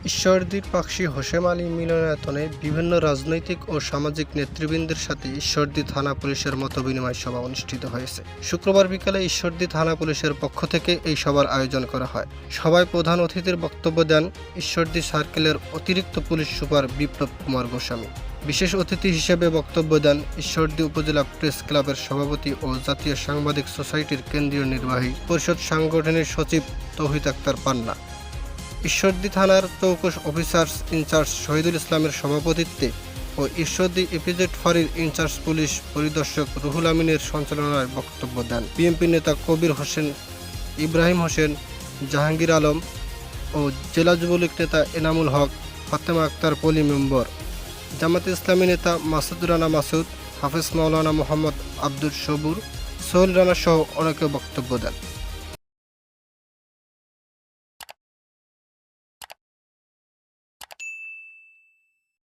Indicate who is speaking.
Speaker 1: ঈশ্বরদীর পাকশী হোসেম আলী মিলনায়তনে বিভিন্ন রাজনৈতিক ও সামাজিক নেতৃবৃন্দের সাথে ঈশ্বরদী থানা পুলিশের মতবিনিময় সভা অনুষ্ঠিত হয়েছে। শুক্রবার বিকালে ঈশ্বরদী থানা পুলিশের পক্ষ থেকে এই সভার আয়োজন করা হয়। সভায় প্রধান অতিথির বক্তব্য দেন ঈশ্বরদী সার্কেলের অতিরিক্ত পুলিশ সুপার বিপ্লব কুমার গোস্বামী। বিশেষ অতিথি হিসেবে বক্তব্য দেন ঈশ্বরদী উপজেলা প্রেস ক্লাবের সভাপতি ও জাতীয় সাংবাদিক সোসাইটির কেন্দ্রীয় নির্বাহী পরিষদ সাংগঠনিক সচিব তৌহিদ আক্তার পান্না। ঈশ্বরদী থানার চৌকস অফিসার্স ইনচার্জ শহীদুল ইসলামের সভাপতিত্বে ও ঈশ্বরদী ইপিজেড ফাঁড়ির ইনচার্জ পুলিশ পরিদর্শক রুহুল আমিনের সঞ্চালনায় বক্তব্য দেন বিএনপি নেতা কবির হোসেন, ইব্রাহিম হোসেন, জাহাঙ্গীর আলম ও জেলা যুবলীগ নেতা এনামুল হক, ফাতেমা আক্তার পলি মেম্বর, জামাতে ইসলামী নেতা মাসুদ রানা মাসুদ, হাফেজ মাওলানা মোহাম্মদ আব্দুল সবুর, সোহেল রানা সহ অনেকে বক্তব্য দেন।